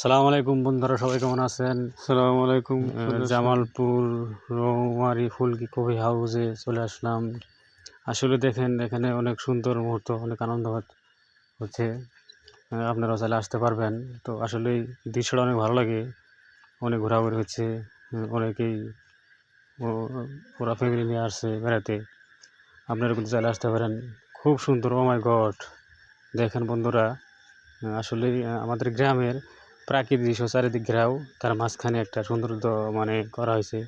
সালাম আলাইকুম বন্ধুরা, সবাই কেমন আছেন? সালামু আলাইকুম। জামালপুর রৌমারী ফুলকি কফি হাউসে চলে আসলাম। আসলে দেখেন, এখানে অনেক সুন্দর মুহূর্ত, অনেক আনন্দ হচ্ছে। আপনারাও চাইলে আসতে পারবেন। তো আসলে দৃশ্যটা অনেক ভালো লাগে, অনেক ঘোরাঘুরি হচ্ছে। অনেকেই পুরা ফ্যামিলি নিয়ে আসছে বেড়াতে। আপনারা কিন্তু চাইলে আসতে পারেন। খুব সুন্দর, ও মাই গড! দেখেন বন্ধুরা, আসলেই আমাদের গ্রামের প্রাকৃতিক দৃশ্য, চারিদিক ঘেরাও, তার মাঝখানে একটা সৌন্দর্য মানে করা হয়েছে।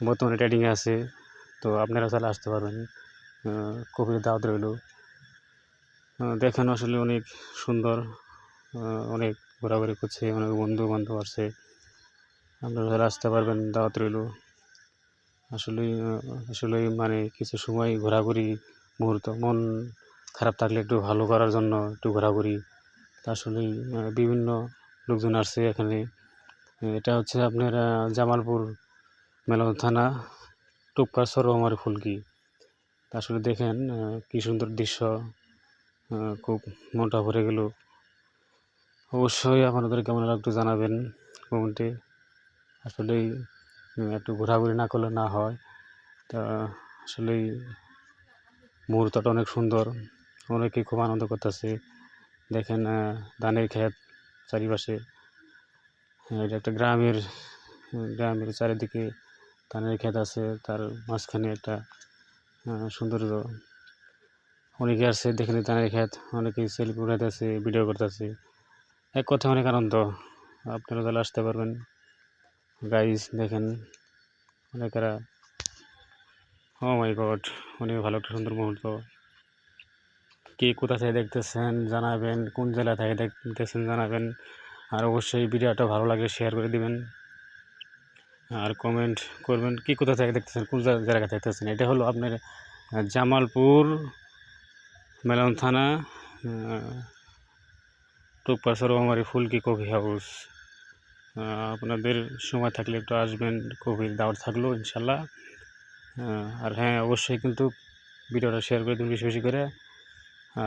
বর্তমানে ট্রেডিংয়ে আছে। তো আপনারা চাইলে আসতে পারবেন। কফির দাওয়াত রইল। দেখেন আসলে অনেক সুন্দর, অনেক ঘোরাঘুরি করছে, অনেক বন্ধু বান্ধব আসছে। আপনারা চাইলে আসতে পারবেন, দাওয়াত রইল। আসলেই মানে কিছু সময় ঘোরাঘুরি মুহূর্ত, মন খারাপ থাকলে একটু ভালো করার জন্য একটু ঘোরাঘুরি। আসলেই বিভিন্ন লোকজন আসছে এখানে। এটা হচ্ছে আপনার জামালপুর মেলন থানা, টুপকাছড় রৌমারী ফুলকি। আসলে দেখেন কি সুন্দর দৃশ্য, খুব মনটা ভরে গেল। অবশ্যই আপনাদের কেমন লাগতো জানাবেন কমেন্টে। আসলেই একটু ঘোরাঘুরি না করলে না হয়। তা আসলেই মুহূর্তটা অনেক সুন্দর, অনেকেই খুব আনন্দ করতেছে। দেখেন ধানের ক্ষেত চারিপাশে। এটা একটা গ্রামের চারিদিকে ধানের ক্ষেত আছে, তার মাঝখানে একটা সৌন্দর্য। অনেকে আসছে দেখেন ধানের ক্ষেত, অনেকে সেলফি উঠাইতেছে, ভিডিও করতেছে। এক কথায় অনেক আনন্দ। আপনারা তাহলে আসতে পারবেন। গাইস দেখেন, অনেকেরা, ও মাই গড, অনেক ভালো একটা সুন্দর মুহূর্ত। কে কোথা থেকে দেখতেছেন জানাবেন, কোন জেলা থেকে দেখতেছেন জানাবেন। আর অবশ্যই ভিডিওটা ভালো লাগলে শেয়ার করে দিবেন, আর কমেন্ট করবেন কি কোথা থেকে দেখতেছেন, কোন জায়গা থেকে দেখতেছেন। এটা হলো আপনার জামালপুর মেলন থানা, টুপকাছড় রৌমারী ফুলকি কফি হাউস। আপনাদের সময় থাকলে একটু আসবেন, কফির দাওয়াত থাকলো ইনশাল্লাহ। আর হ্যাঁ, অবশ্যই কিন্তু ভিডিওটা শেয়ার করে দিন বেশি বেশি করে।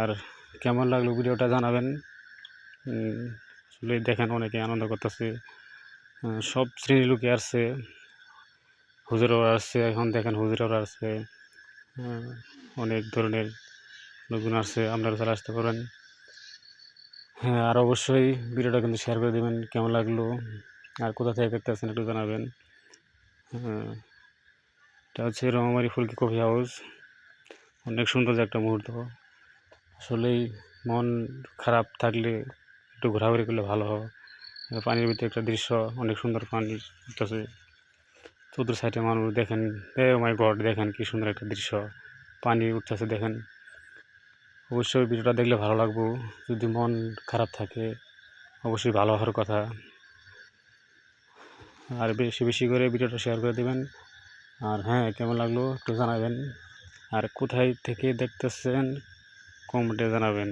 আর কেমন লাগলো ভিডিওটা জানাবেন। আসলে দেখেন অনেকে আনন্দ করতেছে, সব শ্রেণীর লোকে আসছে, হুজুররা আসছে। এখন দেখেন হুজুররা আসছে, অনেক ধরনের লোকজন আসছে। আপনারা চলে আসতে পারেন। হ্যাঁ, আর অবশ্যই ভিডিওটা কিন্তু শেয়ার করে দেবেন কেমন লাগলো, আর কোথা থেকে দেখতেছেন একটু জানাবেন। এটা হচ্ছে রৌমারী ফুলকি কফি হাউস। অনেক সুন্দর একটা মুহূর্ত। আসলেই মন খারাপ থাকলে একটু ঘোরাঘুরি করলে ভালো হয়। পানির ভিতরে একটা দৃশ্য, অনেক সুন্দর পানি উঠতেছে, চতুর সাইডে মানুষ। দেখেন, ও মাই গড, দেখেন কি সুন্দর একটা দৃশ্য, পানি উঠতেছে দেখেন। অবশ্যই ভিডিওটা দেখলে ভালো লাগবে। যদি মন খারাপ থাকে অবশ্যই ভালো হওয়ার কথা। আর বেশি বেশি করে ভিডিওটা শেয়ার করে দেবেন। আর হ্যাঁ, কেমন লাগলো একটু জানাবেন। আর কোথায় থেকে দেখতেছেন কমেন্টে জানাবেন।